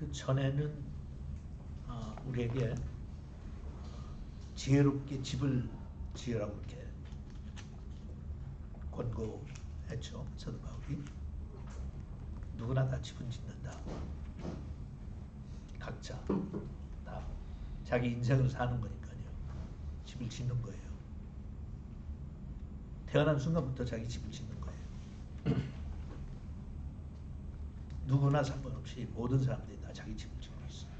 그 전에는 우리에게 지혜롭게 집을 지으라고 이렇게 권고했죠. 사도 바울이. 누구나 다 집은 짓는다. 각자 다 자기 인생을 사는 거니까요. 집을 짓는 거예요. 태어난 순간부터 자기 집을 짓는 거예요. 누구나 상관없이 모든 사람들이 다 자기 집을 짓고 있어요.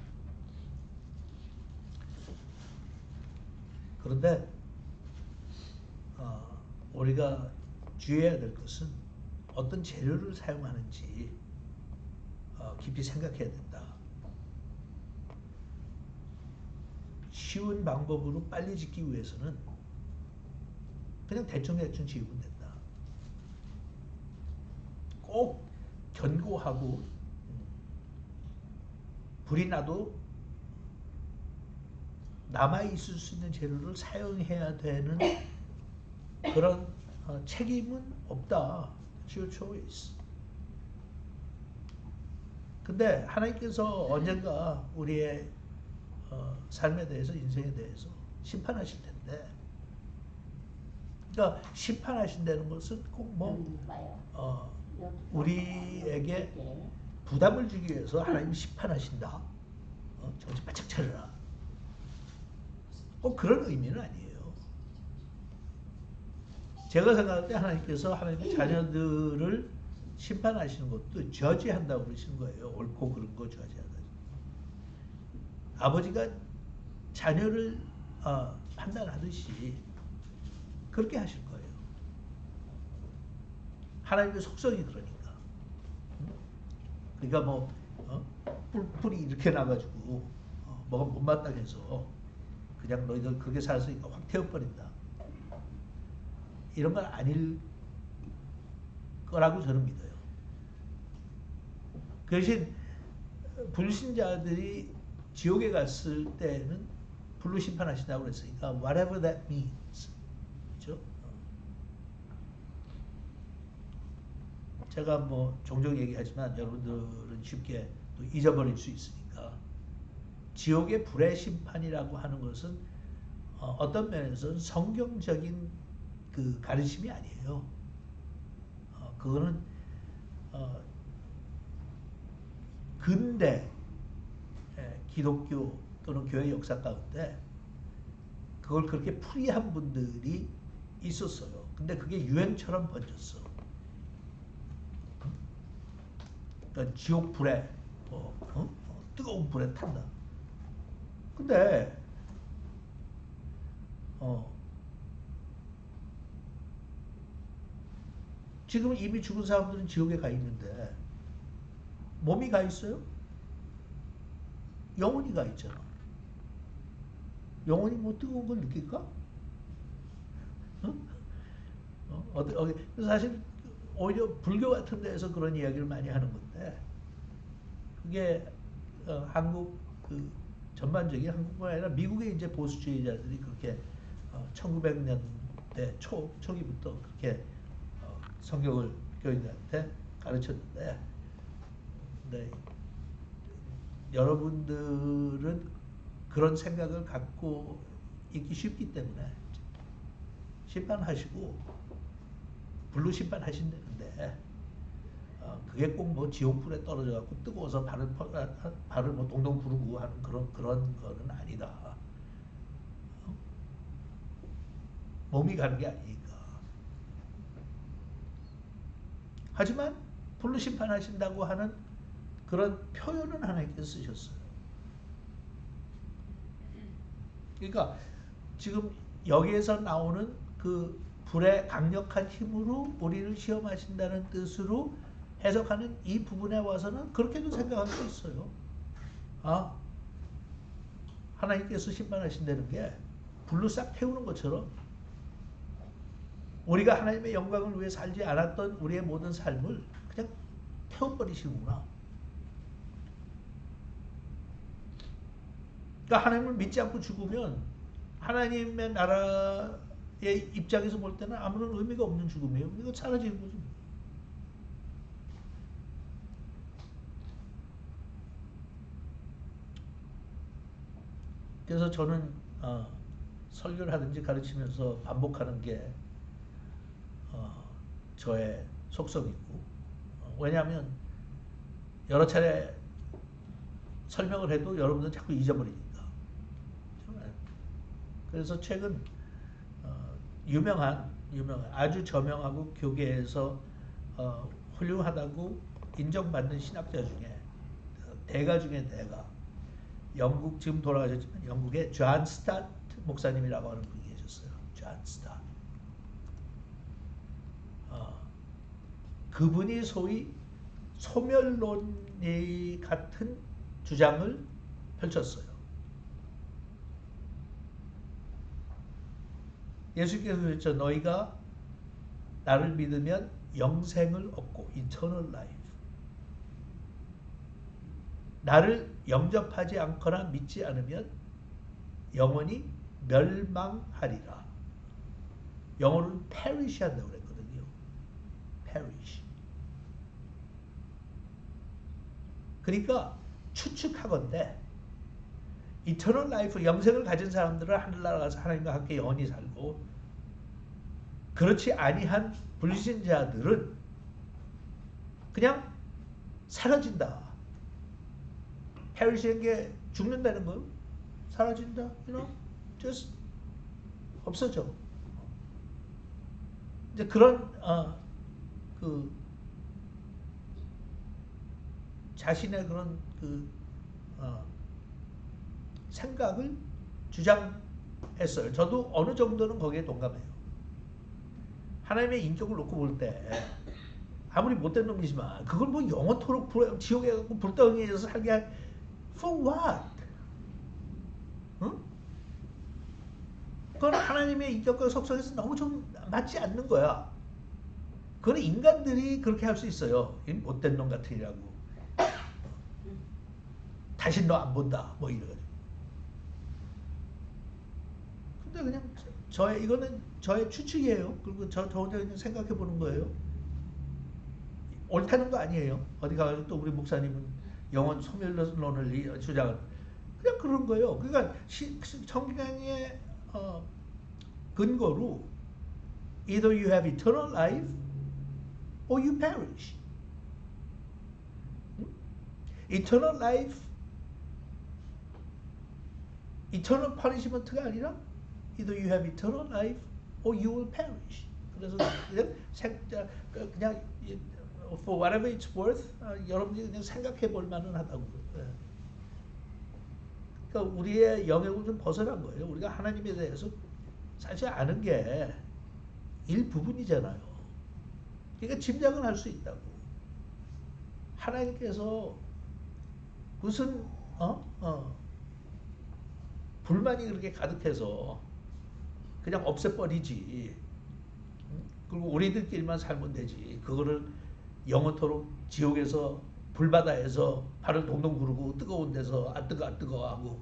그런데 우리가 주의해야 될 것은 어떤 재료를 사용하는지 깊이 생각해야 된다. 쉬운 방법으로 빨리 짓기 위해서는 그냥 대충 지으면 된다. 꼭 견고하고 불이 나도 남아있을 수 있는 재료를 사용해야 되는 그런 책임은 없다. It's your choice. 근데 하나님께서 언젠가 우리의 삶에 대해서, 인생에 대해서 심판하실 텐데, 그러니까 심판하신다는 것은 꼭 우리에게 부담을 주기 위해서 하나님이 심판하신다. 정신 바짝 차려라. 꼭 그런 의미는 아니에요. 제가 생각할 때 하나님께서 하나님의 자녀들을 심판하시는 것도 저지한다고 그러시는 거예요. 옳고 그른 거 저지하다. 아버지가 자녀를 판단하듯이 그렇게 하실 거예요. 하나님의 속성이 그러니까. 그러니까 뿔이 이렇게 나가지고 뭐가 못마땅해서 그냥 너희들 그렇게 살았으니까 확 태워버린다. 이런 건 아닐 거라고 저는 믿어요. 그 대신 불신자들이 지옥에 갔을 때는 불로 심판하신다고 그랬으니까 whatever that means. 그렇죠? 제가 종종 얘기하지만 여러분들은 쉽게 또 잊어버릴 수 있으니까 지옥의 불의 심판이라고 하는 것은 어떤 면에서는 성경적인 그 가르침이 아니에요. 그거는 근대 기독교 또는 교회 역사 가운데 그걸 그렇게 풀이한 분들이 있었어요. 근데 그게 유행처럼 번졌어. 그러니까 지옥 불에 뜨거운 불에 탄다. 근데 지금 이미 죽은 사람들은 지옥에 가 있는데 몸이 가 있어요? 영혼이 가 있잖아. 영혼이 뜨거운 걸 느낄까? 그래서 사실 오히려 불교 같은 데에서 그런 이야기를 많이 하는 건데 그게 한국 전반적인 한국뿐만 아니라 미국의 이제 보수주의자들이 그렇게 1900년대 초기부터 그렇게 성경을 교인들한테 가르쳤는데, 네, 여러분들은 그런 생각을 갖고 있기 쉽기 때문에 심판하시고 불로 심판하신다는데 그게 꼭 지옥불에 떨어져 갖고 뜨거워서 발을 동동 구르고 하는 그런 거는 아니다. 몸이 가는 게 아니니까. 하지만 불로 심판하신다고 하는 그런 표현은 하나님께서 쓰셨어요. 그러니까 지금 여기에서 나오는 그 불의 강력한 힘으로 우리를 시험하신다는 뜻으로 해석하는 이 부분에 와서는 그렇게도 생각할 수 있어요. 하나님께서 심판하신다는 게 불로 싹 태우는 것처럼 우리가 하나님의 영광을 위해 살지 않았던 우리의 모든 삶을 그냥 태워버리시는구나. 그러니까 하나님을 믿지 않고 죽으면 하나님의 나라의 입장에서 볼 때는 아무런 의미가 없는 죽음이에요. 이거 사라지는 거죠. 그래서 저는 설교를 하든지 가르치면서 반복하는 게 저의 속성이고, 왜냐하면 여러 차례 설명을 해도 여러분들은 자꾸 잊어버리니까. 그래서 최근 유명한 아주 저명하고 교계에서 훌륭하다고 인정받는 신학자 중에 대가 중에 대가, 영국 지금 돌아가셨지만 영국의 존 스타트 목사님이라고 하는 분이 계셨어요. 존 스타트. 그분이 소위 소멸론이 같은 주장을 펼쳤어요. 예수께서 그랬죠. 너희가 나를 믿으면 영생을 얻고 eternal life. 나를 영접하지 않거나 믿지 않으면 영원히 멸망하리라. 영어로는 perish 한다고 그랬거든요. perish. 그러니까 추측하건대 eternal life, 영생을 가진 사람들은 하늘나라 가서 하나님과 함께 영원히 살고, 그렇지 아니한 불신자들은 그냥 사라진다. perish한 게 죽는다는 거요. 사라진다. just 없어져. 이제 그런 자신의 그런 생각을 주장했어요. 저도 어느 정도는 거기에 동감해요. 하나님의 인격을 놓고 볼 때 아무리 못된 놈이지만 그걸 뭐 영원토록 지옥에 가고 불덩이에서 살게 할 for what? 응? 그건 하나님의 인격과 속성에서 너무 좀 맞지 않는 거야. 그건 인간들이 그렇게 할 수 있어요. 못된 놈 같으리라고. 다시 너 안 본다. 뭐 이러거든. 근데 그냥 이거는 저의 추측이에요. 그리고 저 혼자 그냥 생각해 보는 거예요. 옳다는 거 아니에요. 어디 가서 또 우리 목사님은 영원 소멸론을 주장을. 그냥 그런 거예요. 그러니까 성경의 근거로 either you have eternal life or you perish. eternal life, eternal punishment가 아니라 either you have eternal life or you will perish. 그래서 그냥 for whatever it's worth, 여러분들이 그냥 생각해 볼 만은 하다고. 그러니까 우리의 영역을 좀 벗어난 거예요. 우리가 하나님에 대해서 사실 아는 게 일부분이잖아요. 그러니까 짐작은 할 수 있다고. 하나님께서 무슨 불만이 그렇게 가득해서 그냥 없애버리지. 그리고 우리들끼리만 살면 되지. 그거를 영원토록 지옥에서 불바다에서 발을 동동 구르고 뜨거운 데서 안 뜨거 하고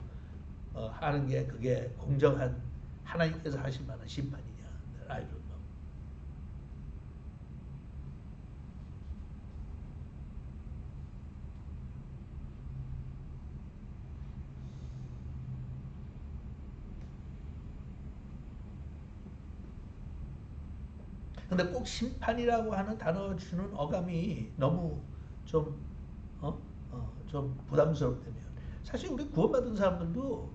하는 게 그게 공정한 하나님께서 하실 만한 심판이냐. I don't know. 근데 꼭 심판이라고 하는 단어 주는 어감이 너무 좀 부담스럽다면, 사실 우리 구원받은 사람들도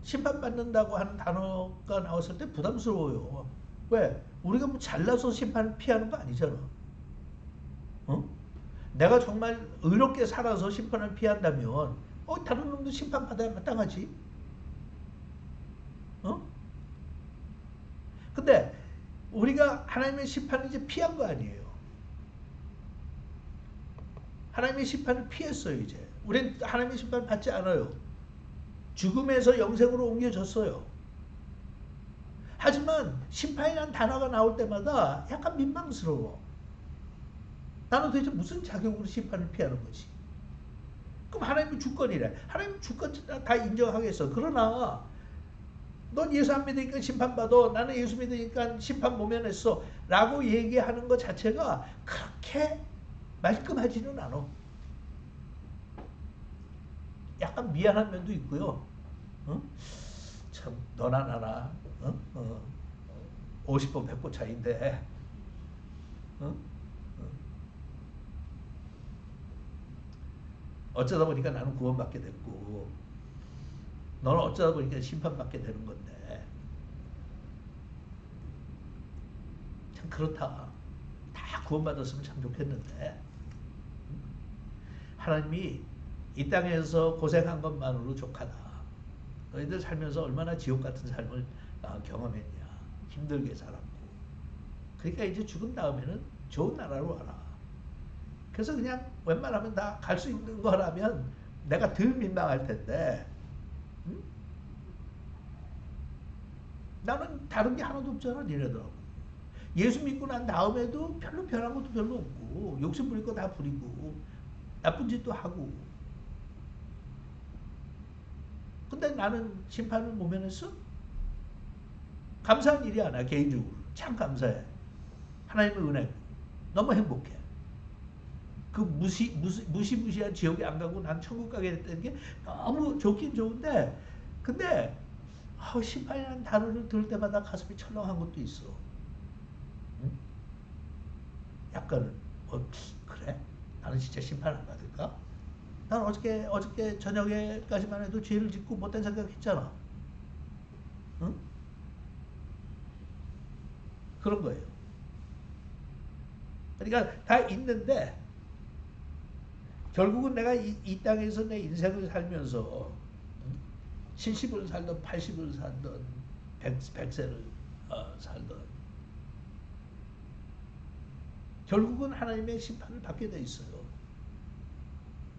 심판받는다고 하는 단어가 나왔을 때 부담스러워요. 왜? 우리가 뭐 잘나서 심판을 피하는 거 아니잖아. 내가 정말 의롭게 살아서 심판을 피한다면 다른 놈도 심판받아야 마땅하지. 근데 우리가 하나님의 심판을 이제 피한 거 아니에요. 하나님의 심판을 피했어요. 이제 우린 하나님의 심판을 받지 않아요. 죽음에서 영생으로 옮겨졌어요. 하지만 심판이라는 단어가 나올 때마다 약간 민망스러워. 나는 도대체 무슨 자격으로 심판을 피하는 거지? 그럼 하나님은 주권이래. 하나님 주권 다 인정하겠어. 그러나 넌 예수 안 믿으니까 심판받아. 나는 예수 믿으니까 심판 모면했어. 라고 얘기하는 것 자체가 그렇게 말끔하지는 않아. 약간 미안한 면도 있고요. 어? 참 너나 나나 50보 100보 차이인데 어? 어쩌다 보니까 나는 구원받게 됐고 너는 어쩌다 보니까 심판받게 되는 건데 참 그렇다. 다 구원받았으면 참 좋겠는데 하나님이 이 땅에서 고생한 것만으로 족하다. 너희들 살면서 얼마나 지옥 같은 삶을 경험했냐. 힘들게 살았고. 그러니까 이제 죽은 다음에는 좋은 나라로 와라. 그래서 그냥 웬만하면 다 갈 수 있는 거라면 내가 덜 민망할 텐데 응? 나는 다른 게 하나도 없잖아 니네들하고. 예수 믿고 난 다음에도 별로 변한 것도 별로 없고 욕심 부릴 거 다 부리고 나쁜 짓도 하고. 근데 나는 심판을 모면했어? 감사한 일이 아니야 개인적으로. 참 감사해. 하나님의 은혜. 너무 행복해. 그 무시무시한 지옥에 안 가고 난 천국 가게 됐다는 게 너무 좋긴 좋은데 근데 심판이라는 단어를 들을 때마다 가슴이 철렁한 것도 있어. 응? 약간은 그래? 나는 진짜 심판 안 받을까? 난 어저께 저녁에까지만 해도 죄를 짓고 못된 생각했잖아. 응? 그런 거예요. 그러니까 다 있는데 결국은 내가 이 땅에서 내 인생을 살면서 70을 살던 80을 살던 100세를 살던 결국은 하나님의 심판을 받게 돼 있어요.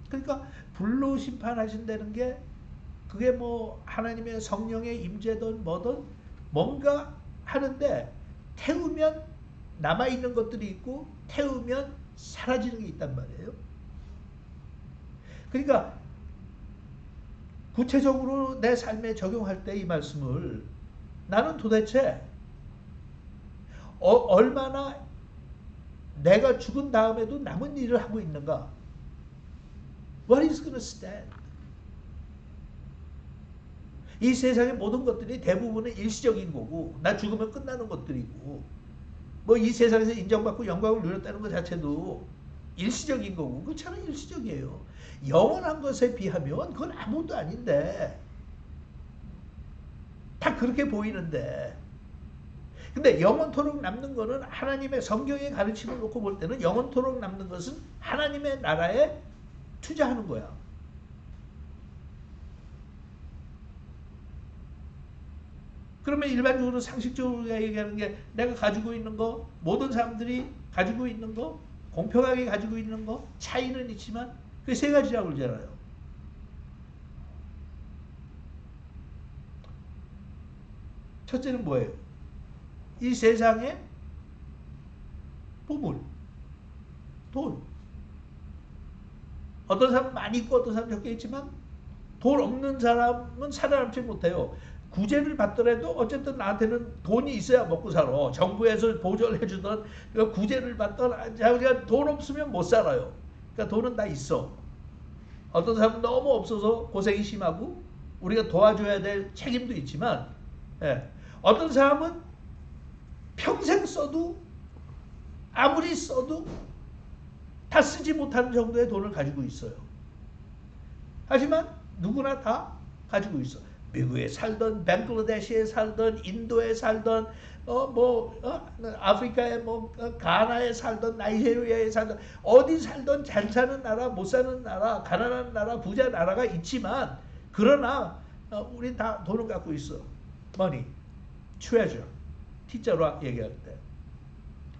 그러니까 불로 심판하신다는 게 그게 뭐 하나님의 성령의 임재든 뭐든 뭔가 하는데 태우면 남아있는 것들이 있고 태우면 사라지는 게 있단 말이에요. 그러니까 구체적으로 내 삶에 적용할 때 이 말씀을 나는 도대체 얼마나 내가 죽은 다음에도 남은 일을 하고 있는가? What is going to stand? 이 세상의 모든 것들이 대부분은 일시적인 거고 나 죽으면 끝나는 것들이고 뭐 이 세상에서 인정받고 영광을 누렸다는 것 자체도 일시적인 거고 그렇잖아요. 일시적이에요. 영원한 것에 비하면 그건 아무것도 아닌데 다 그렇게 보이는데 근데 영원토록 남는 거는 하나님의 성경의 가르침을 놓고 볼 때는 영원토록 남는 것은 하나님의 나라에 투자하는 거야. 그러면 일반적으로 상식적으로 얘기하는 게 내가 가지고 있는 거 모든 사람들이 가지고 있는 거 공평하게 가지고 있는 거 차이는 있지만 그 세 가지라고 그러잖아요. 첫째는 뭐예요? 이 세상에 보물, 돈. 어떤 사람은 많이 있고 어떤 사람은 적게 있지만 돈 없는 사람은 살아남지 못해요. 구제를 받더라도 어쨌든 나한테는 돈이 있어야 먹고 살아. 정부에서 보조를 해주던 구제를 받던 자기가 돈 없으면 못 살아요. 그러니까 돈은 다 있어. 어떤 사람은 너무 없어서 고생이 심하고 우리가 도와줘야 될 책임도 있지만 어떤 사람은 평생 써도 아무리 써도 다 쓰지 못하는 정도의 돈을 가지고 있어요. 하지만 누구나 다 가지고 있어. 미국에 살던 벵글라데시에 살던 인도에 살던 아프리카에 가나에 살던 나이제리아에 살던 어디 살던 잘 사는 나라 못 사는 나라 가난한 나라 부자 나라가 있지만 그러나 우리 다 돈을 갖고 있어. money, treasure T자로 얘기할 때.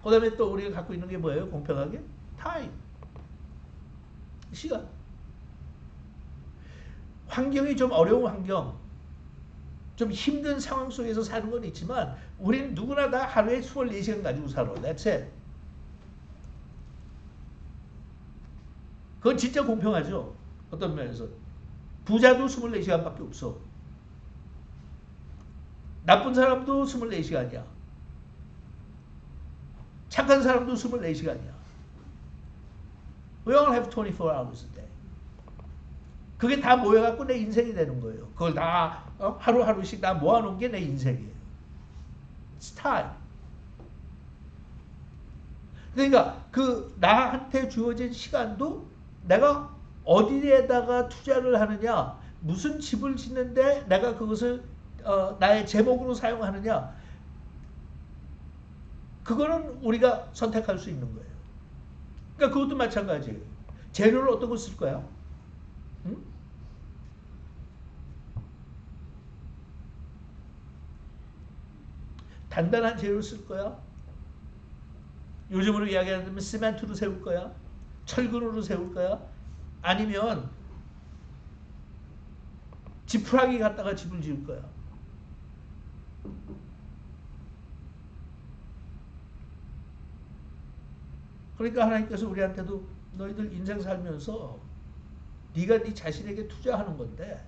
그 다음에 또 우리가 갖고 있는 게 뭐예요? 공평하게? time, 시간. 환경이 좀 어려운 환경 좀 힘든 상황 속에서 사는 건 있지만 우리는 누구나 다 하루에 24시간 가지고 살아. That's it. 그건 진짜 공평하죠. 어떤 면에서. 부자도 24시간밖에 없어. 나쁜 사람도 24시간이야. 착한 사람도 24시간이야. We all have 24 hours a day. 그게 다 모여갖고 내 인생이 되는 거예요. 그걸 다 하루하루씩 다 모아놓은 게 내 인생이에요. 스타일. 그러니까 그 나한테 주어진 시간도 내가 어디에다가 투자를 하느냐, 무슨 집을 짓는데 내가 그것을 나의 제목으로 사용하느냐, 그거는 우리가 선택할 수 있는 거예요. 그러니까 그것도 마찬가지예요. 재료를 어떤 걸 쓸 거야? 응? 단단한 재료를 쓸 거야? 요즘으로 이야기하면 시멘트로 세울 거야? 철근으로 세울 거야? 아니면 지푸라기 갖다가 집을 지을 거야? 그러니까 하나님께서 우리한테도 너희들 인생 살면서 네가 네 자신에게 투자하는 건데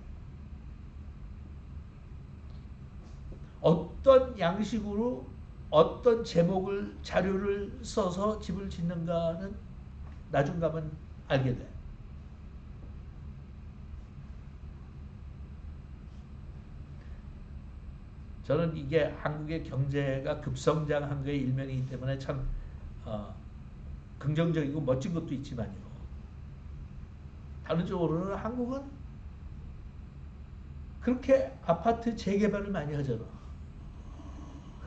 어떤 양식으로 어떤 제목을 자료를 써서 집을 짓는가는 나중 가면 알게 돼. 저는 이게 한국의 경제가 급성장한 거의 일면이기 때문에 참 긍정적이고 멋진 것도 있지만요. 다른 쪽으로는 한국은 그렇게 아파트 재개발을 많이 하잖아.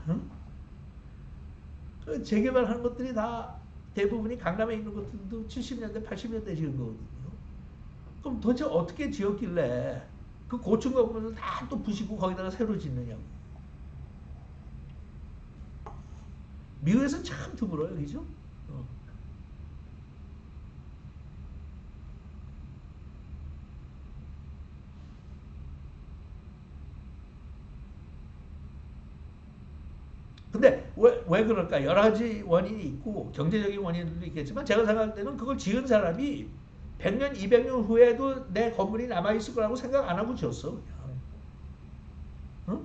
응? 그 재개발하는 것들이 다 대부분이 강남에 있는 것들도 70년대, 80년대 지은 거거든요. 그럼 도대체 어떻게 지었길래 그 고층 건물을 다 또 부시고 거기다가 새로 짓느냐고. 미국에서는 참 드물어요, 그죠? 근데 왜 그럴까? 여러 가지 원인이 있고 경제적인 원인들도 있겠지만 제가 생각할 때는 그걸 지은 사람이 100년, 200년 후에도 내 건물이 남아있을 거라고 생각 안 하고 지었어. 그냥. 응?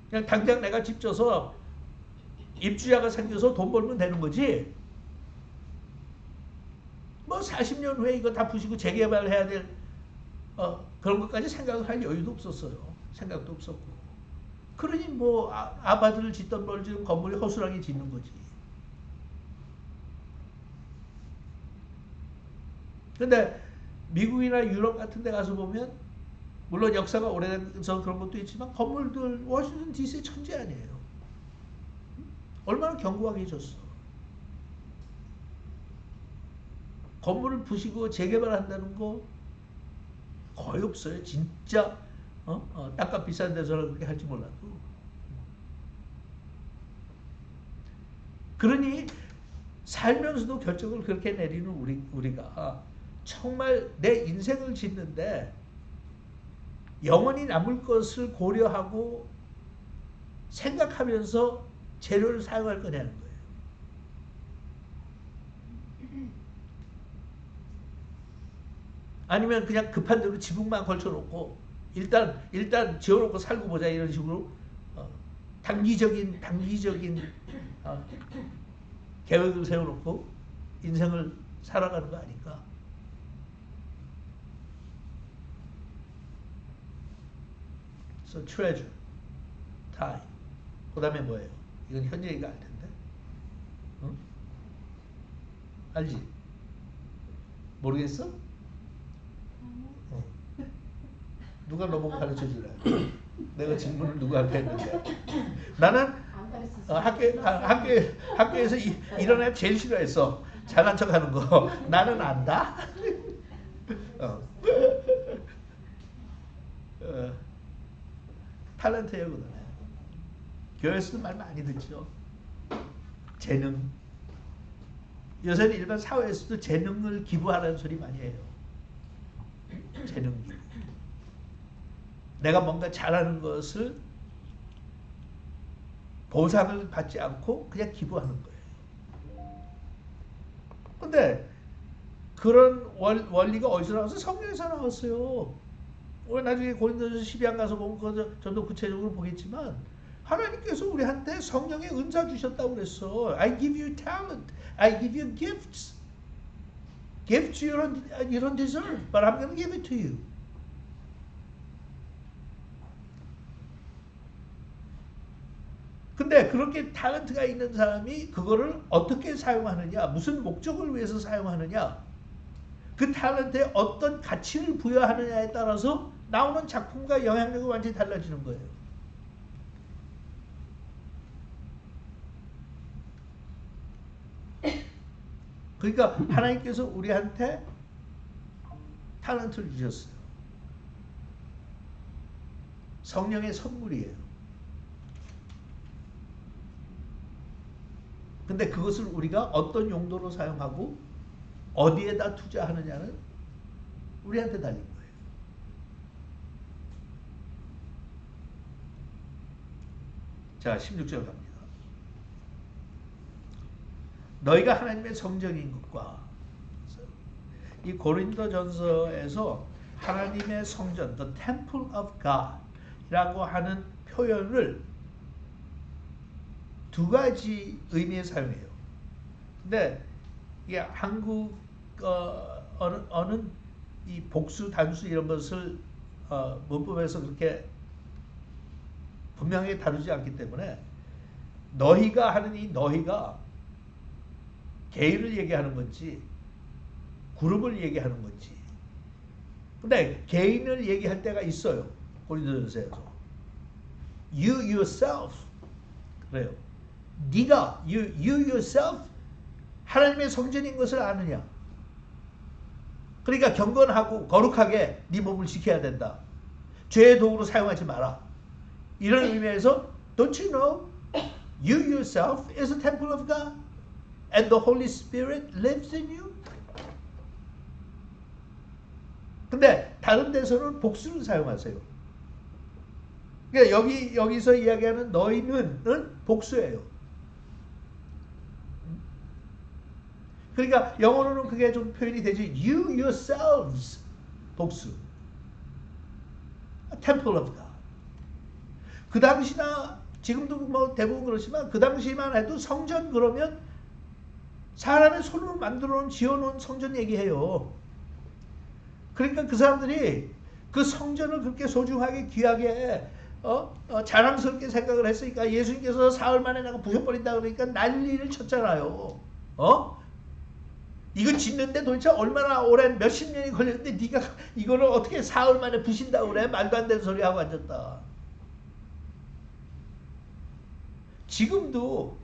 그냥 당장 내가 집 져서 입주자가 생겨서 돈 벌면 되는 거지. 뭐 40년 후에 이거 다 부시고 재개발해야 될 그런 것까지 생각을 할 여유도 없었어요. 생각도 없었고. 그러니 뭐 아파트를 짓던 뭘 지금 건물이 허술하게 짓는 거지. 근데 미국이나 유럽 같은 데 가서 보면 물론 역사가 오래돼서 그런 것도 있지만 건물들 워싱턴 DC 천재 아니에요. 얼마나 견고하게 졌어. 건물을 부시고 재개발한다는 거 거의 없어요. 진짜 땅값 비싼 데서는 그렇게 할지 몰라도. 그러니 살면서도 결정을 그렇게 내리는 우리가 정말 내 인생을 짓는데 영원히 남을 것을 고려하고 생각하면서 재료를 사용할 거냐는 거예요. 아니면 그냥 급한 대로 지붕만 걸쳐놓고 일단 지어놓고 살고 보자 이런 식으로 단기적인 계획을 세워놓고 인생을 살아가는 거 아닐까? So treasure, time. 그 다음에 뭐예요? 이건 현재이가 알 텐데. 응? 알지? 모르겠어? 누가 너보고 가르쳐 줄래? 내가 질문을 누구한테 했는데. 나는 학교에서 이런 애 제일 싫어했어. 잘난 척 하는 거. 나는 안다? 탤런트예요, 그거는. 교회에서도 말 많이 듣죠. 재능. 요새는 일반 사회에서도 재능을 기부하라는 소리 많이 해요. 재능 기부. 내가 뭔가 잘하는 것을 보상을 받지 않고 그냥 기부하는 거예요. 근데 그런 원리가 어디서 나와서? 성경에서 나왔어요. 우리 나중에 고린도전서 12장 가서 보면 그거 좀 더 구체적으로 보겠지만 하나님께서 우리한테 성령의 은사 주셨다고 그랬어. I give you talent. I give you gifts. gift you don't deserve, but I'm going to give it to you. 근데 그렇게 탤런트가 있는 사람이 그거를 어떻게 사용하느냐, 무슨 목적을 위해서 사용하느냐, 그 탤런트에 어떤 가치를 부여하느냐에 따라서 나오는 작품과 영향력이 완전히 달라지는 거예요. 그러니까 하나님께서 우리한테 탤런트를 주셨어요. 성령의 선물이에요. 근데 그것을 우리가 어떤 용도로 사용하고 어디에다 투자하느냐는 우리한테 달린 거예요. 자, 16절 갑니다. 너희가 하나님의 성전인 것과, 이 고린도전서에서 하나님의 성전, the temple of God 라고 하는 표현을 두 가지 의미에 사용해요. 근데 이게 한국 어는 이 복수, 단수 이런 것을 문법에서 그렇게 분명하게 다루지 않기 때문에 너희가 하는 이 너희가 개인을 얘기하는 건지 그룹을 얘기하는 건지. 근데 개인을 얘기할 때가 있어요. 고린도전서에서 you yourself 그래요. 네가 you yourself 하나님의 성전인 것을 아느냐. 그러니까 경건하고 거룩하게 네 몸을 지켜야 된다. 죄의 도구로 사용하지 마라. 이런 의미에서 don't you know you yourself is a temple of God and the Holy Spirit lives in you. 근데 다른 데서는 복수를 사용하세요. 그러니까 여기서 이야기하는 너희는 복수예요. 그러니까 영어로는 그게 좀 표현이 되지. You yourselves 복수. A temple of God. 그 당시나 지금도 뭐 대부분 그렇지만 그 당시만 해도 성전 그러면 사람의 손으로 만들어 놓은 지어놓은 성전 얘기해요. 그러니까 그 사람들이 그 성전을 그렇게 소중하게 귀하게 자랑스럽게 생각을 했으니까 예수님께서 사흘 만에 내가 부셔버린다 그러니까 난리를 쳤잖아요. 이거 짓는데 도대체 얼마나 오랜 몇십 년이 걸렸는데 네가 이거를 어떻게 사흘 만에 부신다고 그래? 말도 안 되는 소리 하고 앉았다. 지금도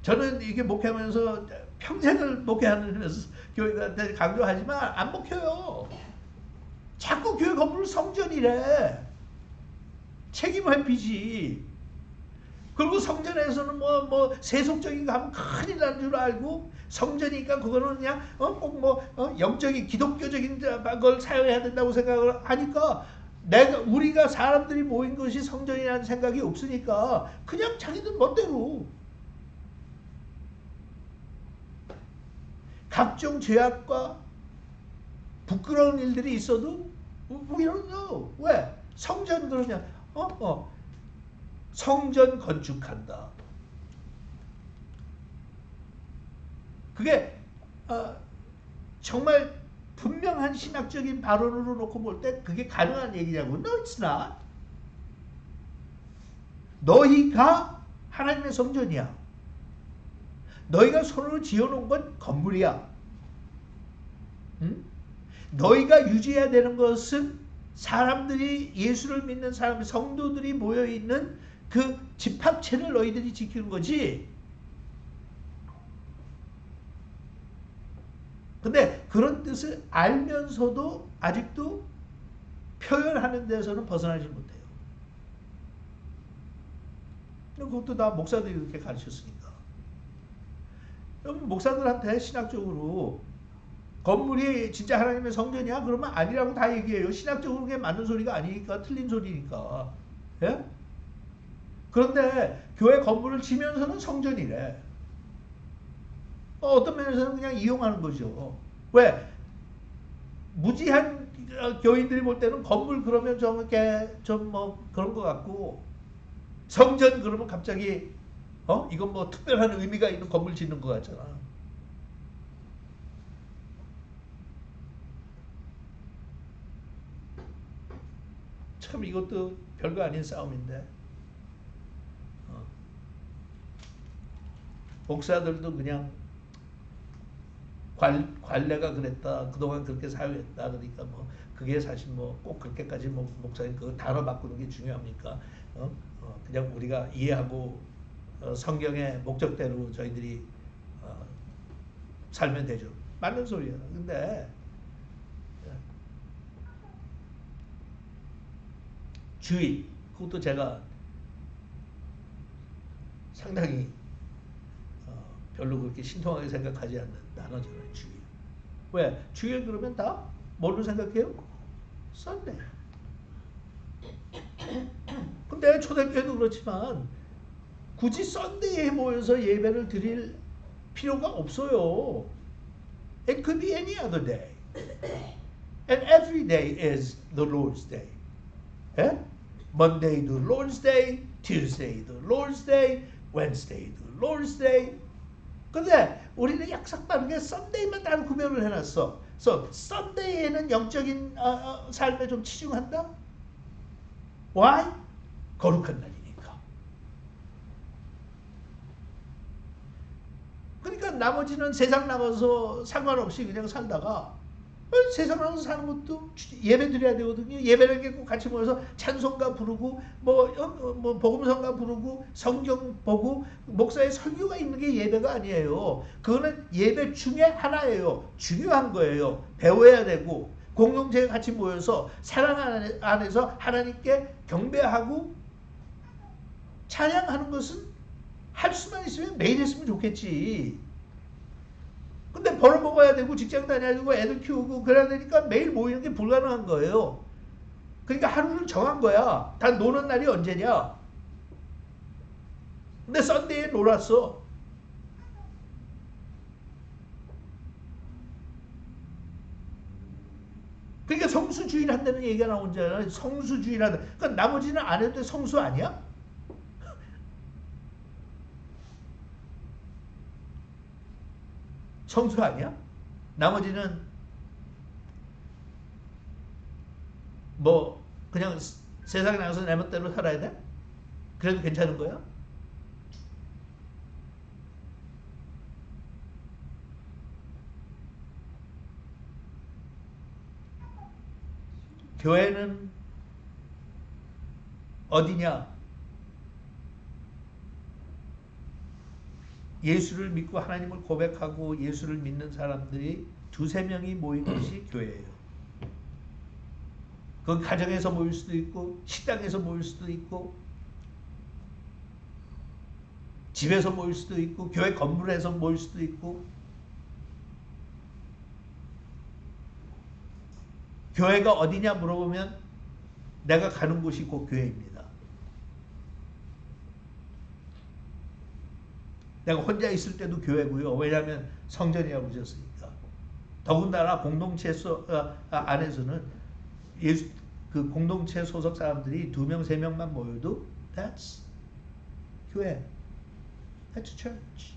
저는 이게 목회하면서 평생을 목회하면서 교회들한테 강조하지만 안 목혀요. 자꾸 교회 건물을 성전이래. 책임 회피지. 그리고 성전에서는 뭐 세속적인 거 하면 큰일 나는 줄 알고 성전이니까 그거는 그냥 꼭 영적인 기독교적인 걸 사용해야 된다고 생각을 하니까 우리가 사람들이 모인 것이 성전이라는 생각이 없으니까 그냥 자기들 멋대로 각종 죄악과 부끄러운 일들이 있어도 we don't know. 왜? 성전 그러냐? 성전 건축한다. 그게 정말 분명한 신학적인 발언으로 놓고 볼 때 그게 가능한 얘기냐고. No, it's not. 너희가 하나님의 성전이야. 너희가 손으로 지어놓은 건 건물이야. 응? 너희가 유지해야 되는 것은 사람들이 예수를 믿는 사람, 성도들이 모여있는 그 집합체를 너희들이 지키는 거지. 근데 그런 뜻을 알면서도 아직도 표현하는 데서는 벗어나지 못해요. 그것도 다 목사들이 그렇게 가르쳤으니까. 여러분 목사들한테 신학적으로 건물이 진짜 하나님의 성전이야? 그러면 아니라고 다 얘기해요. 신학적으로 그게 맞는 소리가 아니니까, 틀린 소리니까. 예? 그런데 교회 건물을 지면서는 성전이래. 어떤 면에서는 그냥 이용하는 거죠. 왜? 무지한 교인들이 볼 때는 건물 그러면 좀 이렇게 좀 그런 것 같고, 성전 그러면 갑자기 이건 뭐 특별한 의미가 있는 건물 짓는 것 같잖아. 참 이것도 별거 아닌 싸움인데 목사들도 그냥 관례가 그랬다. 그동안 그렇게 사유했다. 그러니까 뭐 그게 사실 뭐 꼭 그렇게까지 뭐 목사님 그 단어 바꾸는 게 중요합니까? 그냥 우리가 이해하고 성경의 목적대로 저희들이 살면 되죠. 맞는 소리예요. 근데 주의 그것도 제가 상당히 별로 그렇게 신통하게 생각하지 않는 단어잖아요. 주일. 왜? 주일 그러면 다 뭘로 생각해요? 썬데이. 근데 초대교회도 그렇지만 굳이 썬데이에 모여서 예배를 드릴 필요가 없어요. It could be any other day. And every day is the Lord's Day. 예? Monday the Lord's Day, Tuesday the Lord's Day, Wednesday the Lord's Day. 근데 우리는 약삭 빠르게 썬데이만 따로 구별을 해놨어. 그래서 썬데이에는 영적인 삶에 좀 치중한다. Why? 거룩한 날이니까. 그러니까 나머지는 세상 나가서 상관없이 그냥 살다가 세상 나가서 사는 것도 예배 드려야 되거든요. 예배라는 게 꼭 같이 모여서 찬송가 부르고 뭐 복음성가 부르고 성경 보고 목사의 설교가 있는 게 예배가 아니에요. 그거는 예배 중에 하나예요. 중요한 거예요. 배워야 되고 공동체에 같이 모여서 사랑 안에서 하나님께 경배하고 찬양하는 것은 할 수만 있으면 매일 했으면 좋겠지. 근데 벌어먹어야 되고 직장 다녀야 되고 애들 키우고 그래야 되니까 매일 모이는 게 불가능한 거예요. 그러니까 하루를 정한 거야. 다 노는 날이 언제냐. 근데 썬데이에 놀았어. 그러니까 성수주일 한다는 얘기가 나오잖아요. 성수주일 한다. 그러니까 나머지는 안 해도 성수 아니야? 성수 아니야? 나머지는 뭐 그냥 세상에 나가서 내 멋대로 살아야 돼? 그래도 괜찮은 거야? 교회는 어디냐? 예수를 믿고 하나님을 고백하고 예수를 믿는 사람들이 두세 명이 모인 것이 교회예요. 그 가정에서 모일 수도 있고 식당에서 모일 수도 있고 집에서 모일 수도 있고 교회 건물에서 모일 수도 있고 교회가 어디냐 물어보면 내가 가는 곳이 곧 교회입니다. 내가 혼자 있을 때도 교회고요. 왜냐하면 성전이라고 그러셨으니까. 더군다나 공동체 안에서는 예수 그 공동체 소속 사람들이 2명, 3명만 모여도 that's 교회. That's church.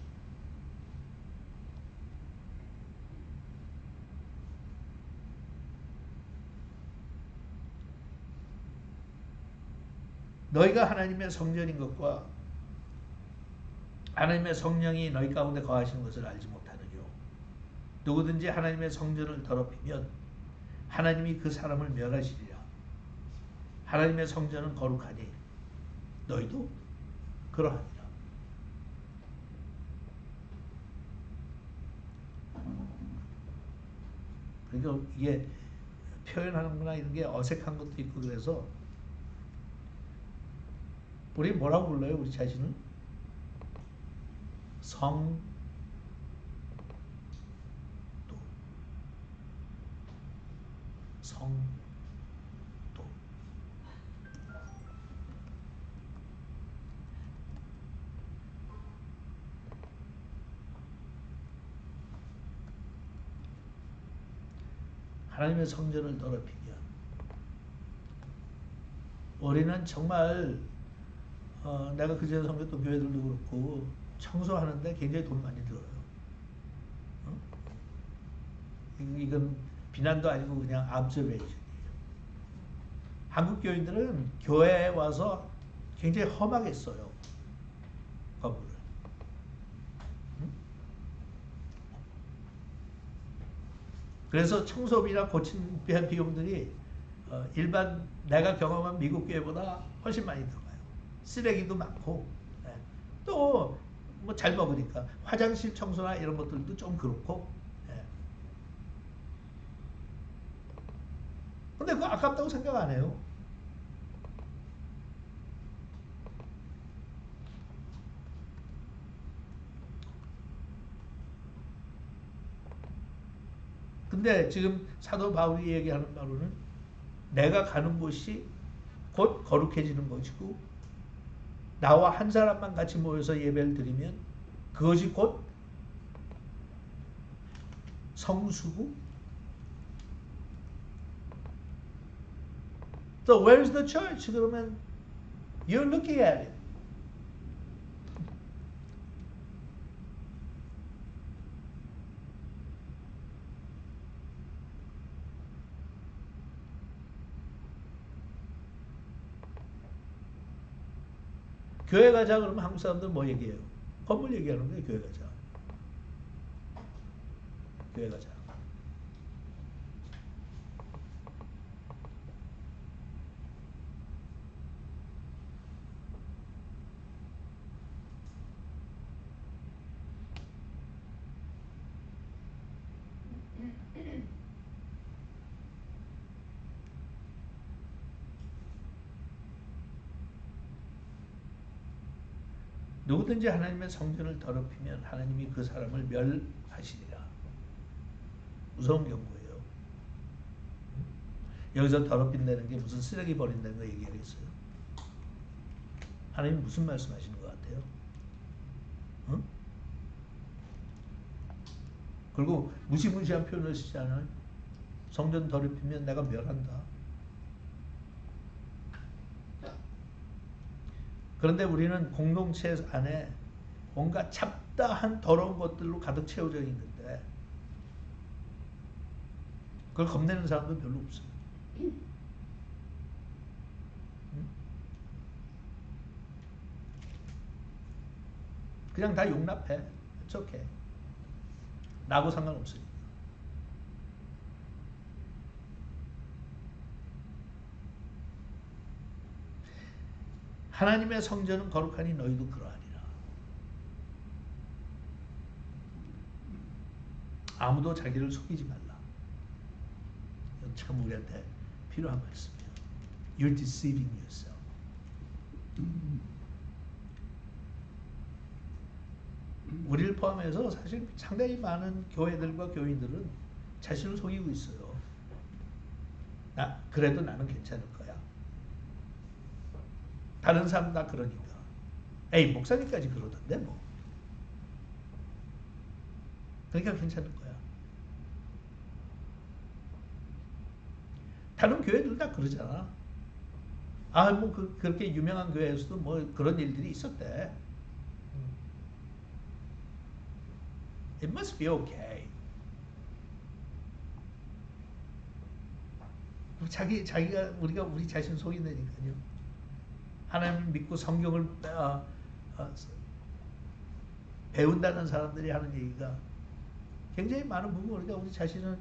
너희가 하나님의 성전인 것과 하나님의 성령이 너희 가운데 거하시는 것을 알지 못하느뇨. 누구든지 하나님의 성전을 더럽히면 하나님이 그 사람을 멸하시리라. 하나님의 성전은 거룩하니 너희도 그러하니라. 그러니까 이게 표현하는구나 이런 게 어색한 것도 있고 그래서 우리 뭐라고 불러요? 우리 자신은? 성도. 성도. 하나님의 성전을 더럽히면 우리는 정말 내가 그전에 섬겼던 교회들도 그렇고 청소하는데 굉장히 돈 많이 들어요. 이건 비난도 아니고 그냥 observation이에요. 한국 교인들은 교회에 와서 굉장히 험하게 써요. 건물을. 응? 그래서 청소비나 고친 비용들이 일반 내가 경험한 미국 교회보다 훨씬 많이 들어가요. 쓰레기도 많고, 예. 또 뭐 잘 먹으니까 화장실 청소나 이런 것들도 좀 그렇고. 예. 근데 그거 아깝다고 생각 안 해요. 근데 지금 사도 바울이 얘기하는 바로는 내가 가는 곳이 곧 거룩해지는 것이고 나와 한 사람만 같이 모여서 예배를 드리면 그것이 곧 성수고. So where's the church? 그러면 you're looking at it. 교회 가자 그러면 한국 사람들 뭐 얘기해요? 건물 얘기하는 거예요. 교회 가자. 교회 가자. 누구든지 하나님의 성전을 더럽히면 하나님이 그 사람을 멸하시리라. 무서운 경고예요. 여기서 더럽힌다는 게 무슨 쓰레기 버린다는 거 얘기하겠어요? 하나님 무슨 말씀하시는 것 같아요? 응? 그리고 무시무시한 표현을 쓰잖아요. 성전 더럽히면 내가 멸한다. 그런데 우리는 공동체 안에 뭔가 잡다한 더러운 것들로 가득 채워져 있는데 그걸 겁내는 사람도 별로 없어요. 그냥 다 용납해. It's okay. 나하고 상관없으니까. 하나님의 성전은 거룩하니 너희도 그러하리라. 아무도 자기를 속이지 말라. 이건 참 우리한테 필요한 말씀이에요. You're deceiving yourself. 우리를 포함해서 사실 상당히 많은 교회들과 교인들은 자신을 속이고 있어요. 그래도 나는 괜찮을 거야. 다른 사람 다 그러니까. 에이, 목사님까지 그러던데 뭐. 그러니까 괜찮을 거야. 다른 교회들 다 그러잖아. 아, 뭐 그렇게 유명한 교회에서도 뭐 그런 일들이 있었대. It must be okay. 자기가 우리가 우리 자신 속인다니까요. 하나님 믿고 성경을 배운다는 사람들이 하는 얘기가 굉장히 많은 부분 우리가 우리 자신은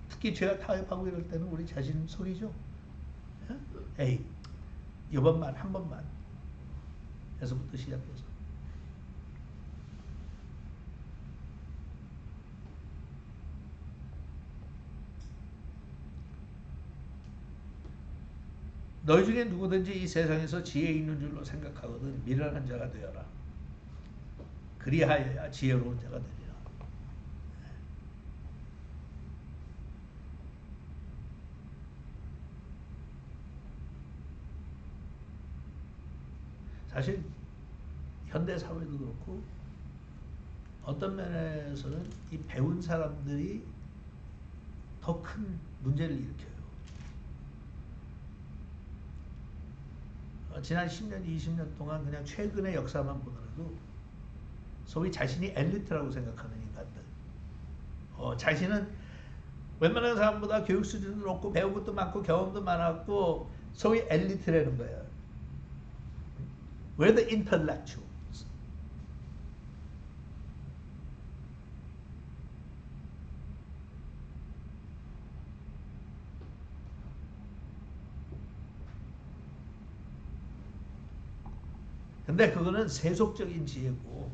특히 죄가 타협하고 이럴 때는 우리 자신 속이죠. 에이, 이번만 한 번만 에서부터 시작해서 너희 중에 누구든지 이 세상에서 지혜 있는 줄로 생각하거든 미련한 자가 되어라. 그리하여야 지혜로운 자가 되리라. 사실 현대 사회도 그렇고 어떤 면에서는 이 배운 사람들이 더 큰 문제를 일으켜요. 지난 10년, 20년 동안 그냥 최근의 역사만 보더라도 소위 자신이 엘리트라고 생각하는 인간들, 자신은 웬만한 사람보다 교육 수준도 높고 배운 것도 많고 경험도 많았고 소위 엘리트라는 거예요. We're the intellectuals. 근데 그거는 세속적인 지혜고,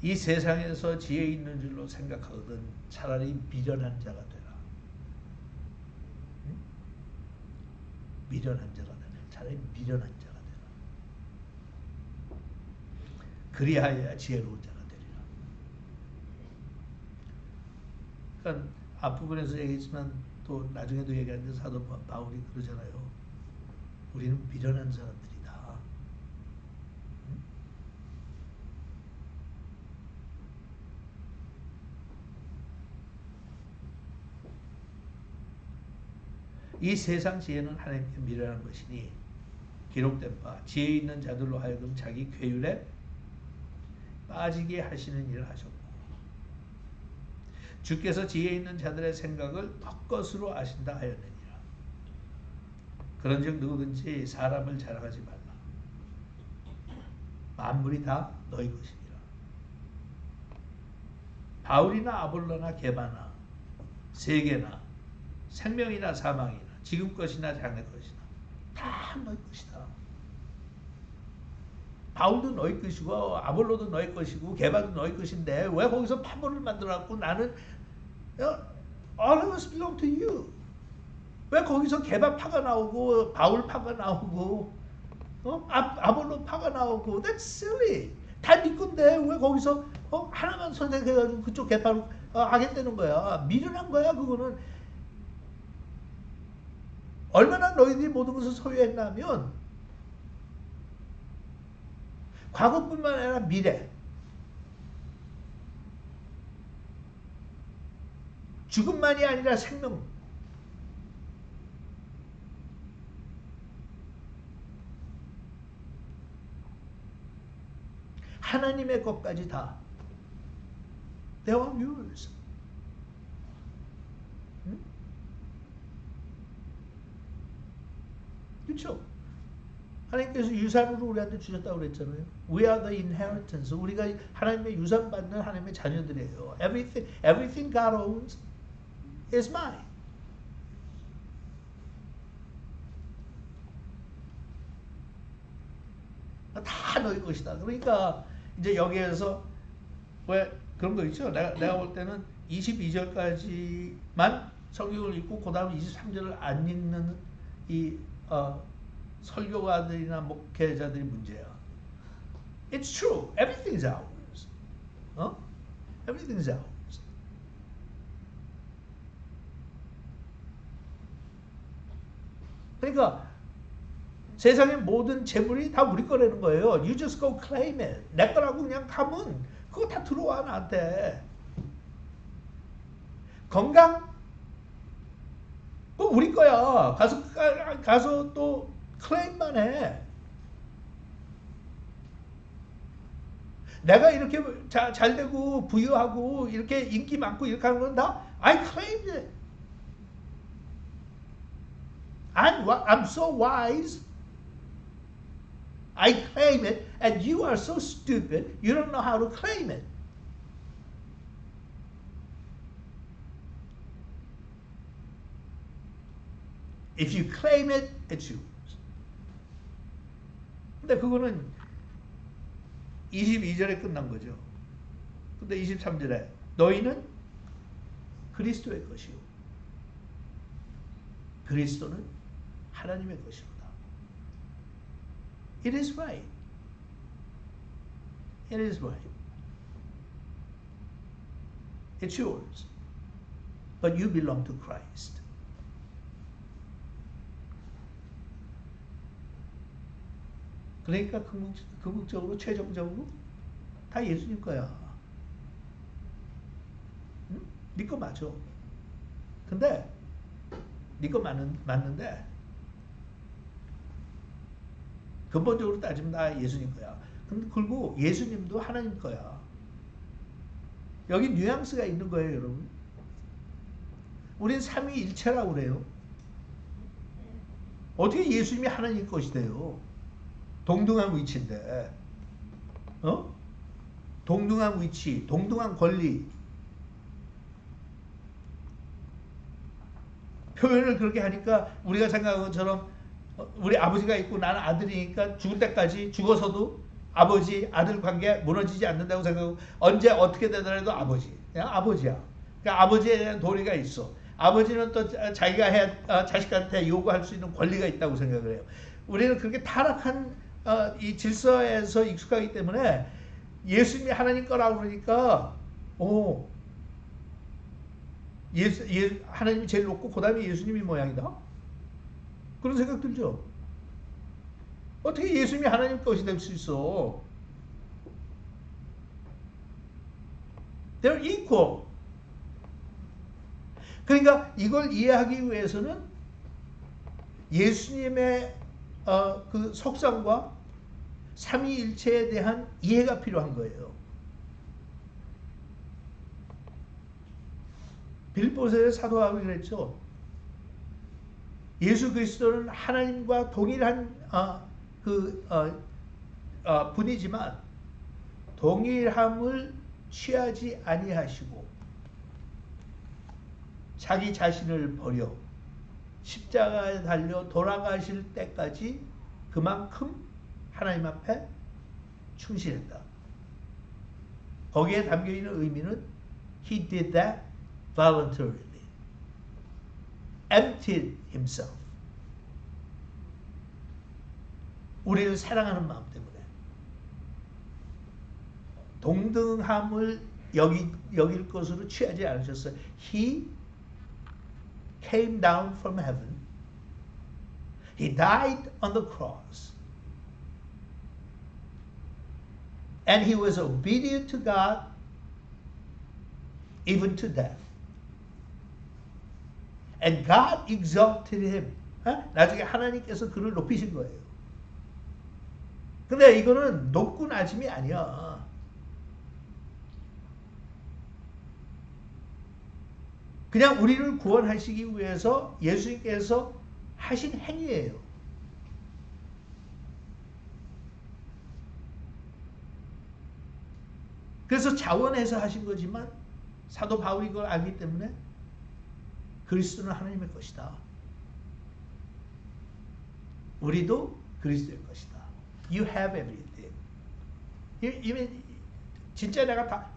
이 세상에서 지혜 있는 줄로 생각하거든 차라리 미련한 자가 되라. 응? 미련한 자가 되라. 차라리 미련한 자가 되라. 그리하여야 지혜로운 자가 되리라. 그러니까 앞부분에서 얘기했지만 또 나중에도 얘기하는데 사도 바울이 그러잖아요. 우리는 미련한 사람들이다. 응? 이 세상 지혜는 하나님께 미련한 것이니 기록된 바 지혜 있는 자들로 하여금 자기 궤율에 빠지게 하시는 일을 하셨고 주께서 지혜 있는 자들의 생각을 헛것으로 아신다 하였느니라. 그런즉 누구든지 사람을 자랑하지 말라. 만물이 다 너희 것이니라. 바울이나 아볼로나 게바나 세계나 생명이나 사망이나 지금 것이나 장래 것이나 다 너희 것이다. 바울도 너희 것이고 아볼로도 너희 것이고 게바도 너희 것인데 왜 거기서 파벌을 만들어갖고 나는 all of us belong to you. 왜 거기서 게바 파가 나오고 바울 파가 나오고 아볼로 파가 나오고 that's silly. 다 네 건데 왜 거기서 하나만 선택해가지고 그쪽 게바로 하겠다는 거야. 미련한 거야 그거는. 얼마나 너희들이 모든 것을 소유했냐면 과거뿐만 아니라 미래, 죽음만이 아니라 생명, 하나님의 것까지 다 they are yours. 응? 그렇죠? 하나님께서 유산으로 우리한테 주셨다고 그랬잖아요. We are the inheritance. 우리가 하나님의 유산 받는 하나님의 자녀들이에요. Everything God owns is mine. 다 너희 것이다. 그러니까 이제 여기에서 왜 그런 거 있죠? 내가 볼 때는 22절까지만 성경을 읽고 그 다음 23절을 안 읽는 이 설교가들이나 목회자들이 문제야. It's true. Everything is ours. Everything is ours. 그러니까 세상의 모든 재물이 다 우리 거라는 거예요. You just go claim it. 내 거라고 그냥 가면 그거 다 들어와 나한테. 건강? 그거 우리 거야. 가서 또 클레임만 해. 내가 이렇게 잘 되고 부유하고 이렇게 인기 많고 이렇게 하는 건 다 I claimed it. I'm so wise. I claim it, and you are so stupid. You don't know how to claim it. If you claim it, it's yours. 근데 그거는 22절에 끝난 거죠. 근데 23절에 너희는 그리스도의 것이요. 그리스도는 하나님의 것이로다. It is right. It is right. It's yours. But you belong to Christ. 그러니까 궁극적으로 최종적으로 다 예수님 거야. 응? 네 거 맞아. 근데 네 거 맞는데 근본적으로 따지면 다 예수님 거야. 그리고 예수님도 하나님 거야. 여기 뉘앙스가 있는 거예요, 여러분. 우린 삼위일체라고 그래요. 어떻게 예수님이 하나님 것이 돼요? 동등한 위치인데, 동등한 위치, 동등한 권리. 표현을 그렇게 하니까 우리가 생각한 것처럼 우리 아버지가 있고 나는 아들이니까 죽을 때까지 죽어서도 아버지 아들 관계 무너지지 않는다고 생각하고 언제 어떻게 되더라도 아버지 그냥 아버지야. 그러니까 아버지에 대한 도리가 있어. 아버지는 또 자기가 해야 자식한테 요구할 수 있는 권리가 있다고 생각을 해요. 우리는 그렇게 타락한 이 질서에서 익숙하기 때문에 예수님이 하나님 거라고 그러니까 하나님이 제일 높고 그 다음에 예수님이 모양이다. 그런 생각 들죠? 어떻게 예수님이 하나님 것이 될 수 있어? They're equal. 그러니까 이걸 이해하기 위해서는 예수님의 그 속성과 삼위일체에 대한 이해가 필요한 거예요. 빌립보서의 사도 바울이 그랬죠. 예수 그리스도는 하나님과 동일한 분이지만 동일함을 취하지 아니하시고 자기 자신을 버려 십자가에 달려 돌아가실 때까지 그만큼 하나님 앞에 충실했다. 거기에 담겨있는 의미는 He did that voluntarily. Emptied himself. 우리를 사랑하는 마음 때문에 동등함을 여길 것으로 취하지 않으셨어요. He came down from heaven. He died on the cross. And he was obedient to God even to death. And God exalted him. 나중에 하나님께서 그를 높이신 거예요. 근데 이거는 높고 낮음이 아니야. 그냥 우리를 구원하시기 위해서 예수님께서 하신 행위예요. 그래서 자원해서 하신 거지만 사도 바울이 그걸 알기 때문에 그리스도는 하나님의 것이다. 우리도 그리스도의 것이다. You have everything. 이미 진짜 내가 다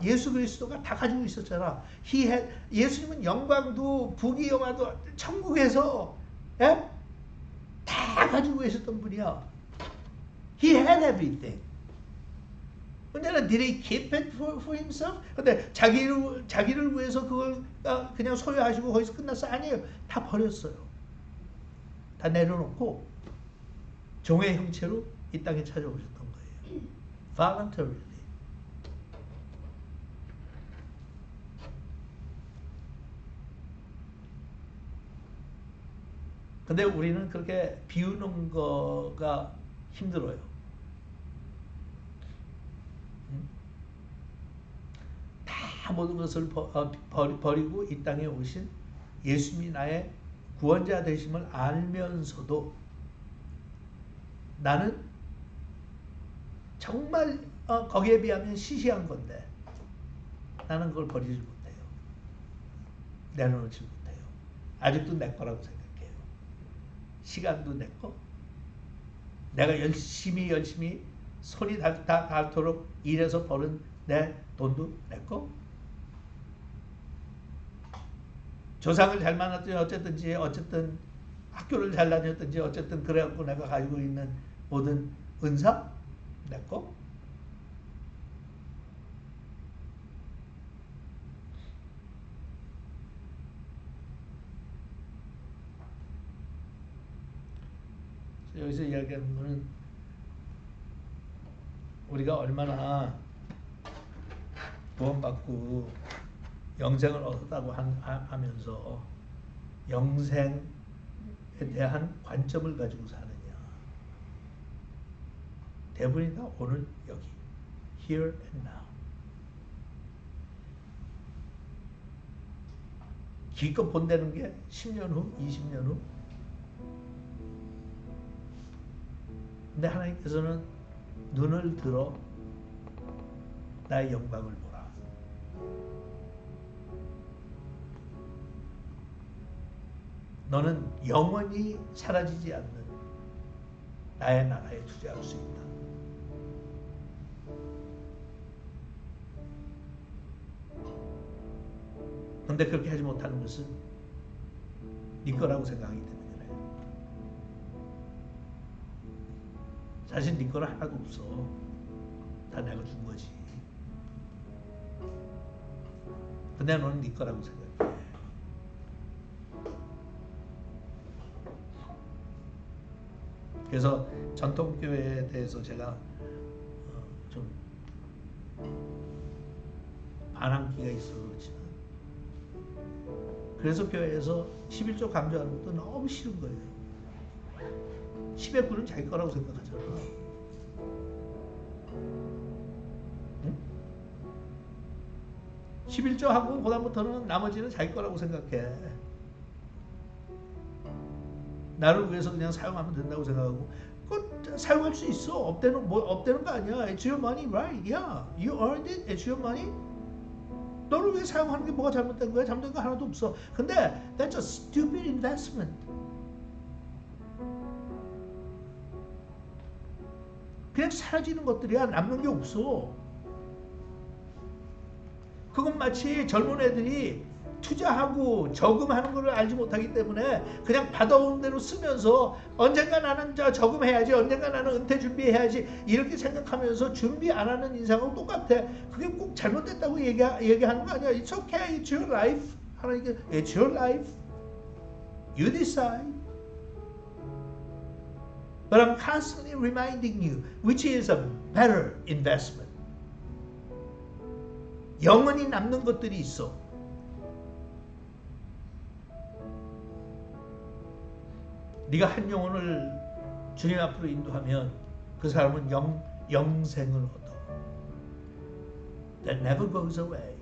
예수 그리스도가 다 가지고 있었잖아. 예수님은 영광도 부귀영화도 천국에서 다 가지고 계셨던 분이야. He had everything. 근데 did he keep it for himself? 근데 자기를 위해서 그걸 그냥 소유하시고 거기서 끝났어? 아니에요. 다 버렸어요. 다 내려놓고 종의 형체로 이 땅에 찾아오셨던 거예요. voluntarily. 근데 우리는 그렇게 비우는 거가 힘들어요. 다 모든 것을 버리고 이 땅에 오신 예수님이 나의 구원자 되심을 알면서도 나는 정말 거기에 비하면 시시한 건데 나는 그걸 버리지 못해요. 내려놓지 못해요. 아직도 내 거라고 생각해요. 시간도 내 거. 내가 열심히 손이 닳도록 일해서 버는 내 돈도 내 거. 조상을 잘 만났더니 어쨌든 학교를 잘 다녔든지 어쨌든 그래갖고 내가 가지고 있는 모든 은사 내 거. 여기서 이야기하는 거는 우리가 얼마나 구원받고 영생을 얻었다고 하면서 영생에 대한 관점을 가지고 사느냐. 대부분이 다 오늘 여기 here and now. 기껏 본다는 게 10년 후, 20년 후. 근데 하나님께서는 눈을 들어 나의 영광을 보라. 너는 영원히 사라지지 않는 나의 나라에 투자할 수 있다. 근데 그렇게 하지 못하는 것은 네 거라고 생각하기 때문에 그래. 사실 네 거는 하나도 없어. 다 내가 준 거지. 근데 너는 네 거라고 생각해. 그래서 전통교회에 대해서 제가 좀 반항기가 있어서 그렇지만, 그래서 교회에서 11조 강조하는 것도 너무 싫은 거예요. 10의 9는 자기 거라고 생각하잖아. 응? 11조 하고 그다음부터는 나머지는 자기 거라고 생각해. 나를 위해서 그냥 사용하면 된다고 생각하고, 그거 사용할 수 있어. 업되는 거 아니야. It's your money, right? Yeah, you earned it. It's your money. 너를 위해 사용하는 게 뭐가 잘못된 거야? 잘못된 거 하나도 없어. 근데 that's a stupid investment. 그냥 사라지는 것들이야. 남는 게 없어. 그건 마치 젊은 애들이 투자하고 저금하는 것을 알지 못하기 때문에 그냥 받아오는 대로 쓰면서 언젠가 나는 저금해야지, 언젠가 나는 은퇴 준비해야지 이렇게 생각하면서 준비 안 하는 인생하고 똑같아. 그게 꼭 잘못됐다고 얘기하는 거 아니야. It's okay, it's your life. 하나님께 It's your life. You decide. But I'm constantly reminding you which is a better investment. 영원히 남는 것들이 있어. 네가 한 영혼을 주님 앞으로 인도하면 그 사람은 영생을 얻어. That never goes away.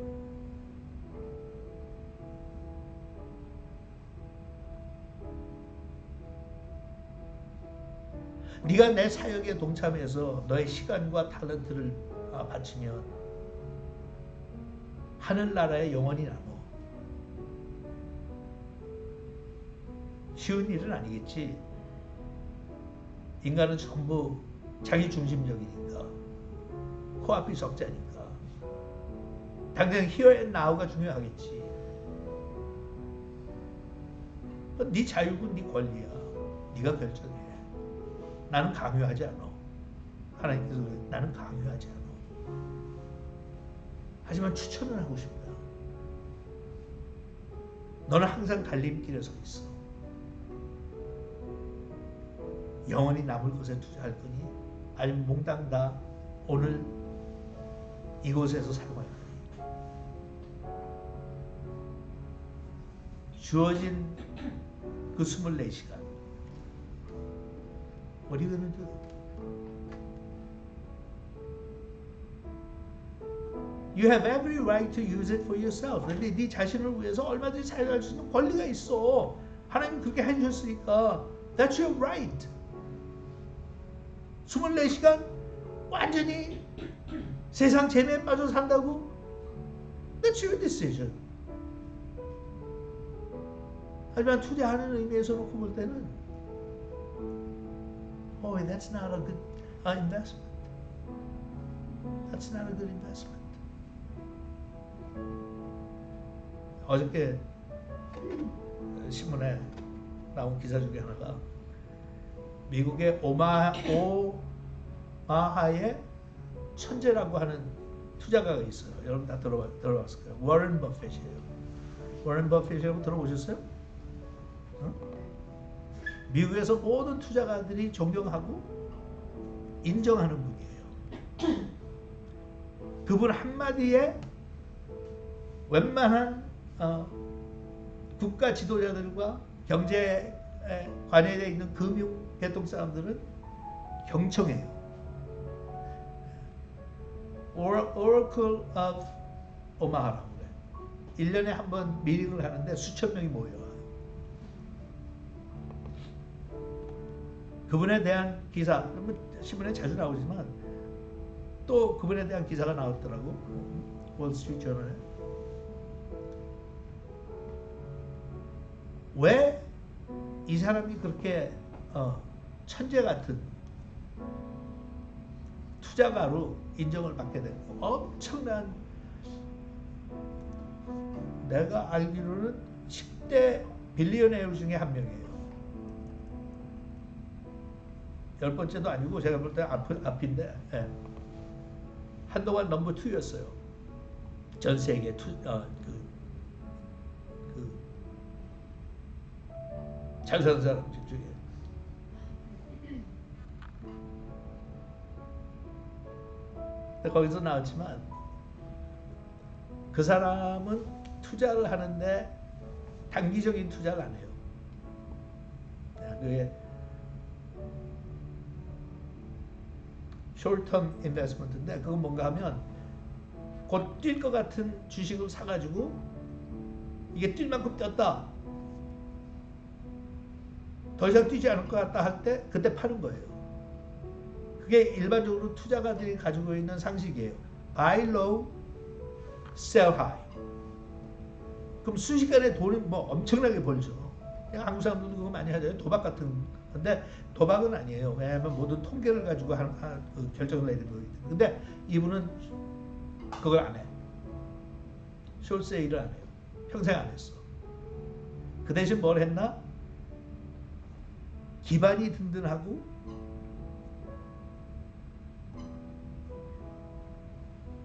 네가 내 사역에 동참해서 너의 시간과 탤런트를 바치면 하늘나라에 영원히 남어. 쉬운 일은 아니겠지. 인간은 전부 자기 중심적이니까, 코앞이 적자니까 당장 here and now가 중요하겠지. 네 자유고 네 권리야. 네가 결정해. 나는 강요하지 않아. 하나님께서 그래. 나는 강요하지 않아. 하지만 추천을 하고 싶다. 너는 항상 갈림길에 서 있어. 영원히 남을 것에 투자할 거니 아니면 몽땅 다 오늘 이곳에서 사용할 거니. 주어진 그 24시간 What are you going to do? You have every right to use it for yourself. 근데 네 자신을 위해서 얼마든지 사용할 수 있는 권리가 있어. 하나님 그렇게 해주셨으니까 That's your right. 24시간 완전히 세상 재미에 빠져 산다고? That's your decision. 하지만 투자하는 의미에서 놓고 볼 때는 Oh, that's not a good investment. That's not a good investment. 어저께 신문에 나온 기사 중에 하나가 미국의 오마하의 천재라고 하는 투자가가 있어요. 여러분 다 들어봤을 거예요. 워런 버핏이에요. 워런 버핏이라고 들어보셨어요? 어? 미국에서 모든 투자가들이 존경하고 인정하는 분이에요. 그분 한마디에 웬만한 국가 지도자들과 경제에 관여되어 있는 금융 계통 사람들은 경청해요. Oracle of Omaha라고 그래. 1년에 한 번 미팅을 하는데 수천 명이 모여요. 그분에 대한 기사, 신문에 자주 나오지만 또 그분에 대한 기사가 나왔더라고. 월스트리트 저널에. 왜 이 사람이 그렇게 천재 같은 투자가로 인정을 받게 됐고, 엄청난, 내가 알기로는 10대 빌리언웨어 중에 한 명이에요. 10번째도 아니고 제가 볼 때 앞인데, 예. 한동안 넘버 2였어요. 전 세계 잘 사는 사람 중에. 거기서 나왔지만 그 사람은 투자를 하는데 단기적인 투자를 안 해요. 그게 short-term investment인데, 그건 뭔가 하면 곧 뛸 것 같은 주식을 사가지고 이게 뛸 만큼 뛰었다, 더 이상 뛰지 않을 것 같다 할 때 그때 파는 거예요. 그게 일반적으로 투자가들이 가지고 있는 상식이에요. Buy low, sell high. 그럼 순식간에 돈을 뭐 엄청나게 벌죠. 그냥 한국 사람들도 그거 많이 하잖아요. 도박 같은 건데, 도박은 아니에요. 왜냐하면 모든 통계를 가지고 그 결정을 해야 되는 거기 때문에. 근데 이분은 그걸 안 해. 숏세일을 안 해요. 평생 안 했어. 그 대신 뭘 했나? 기반이 든든하고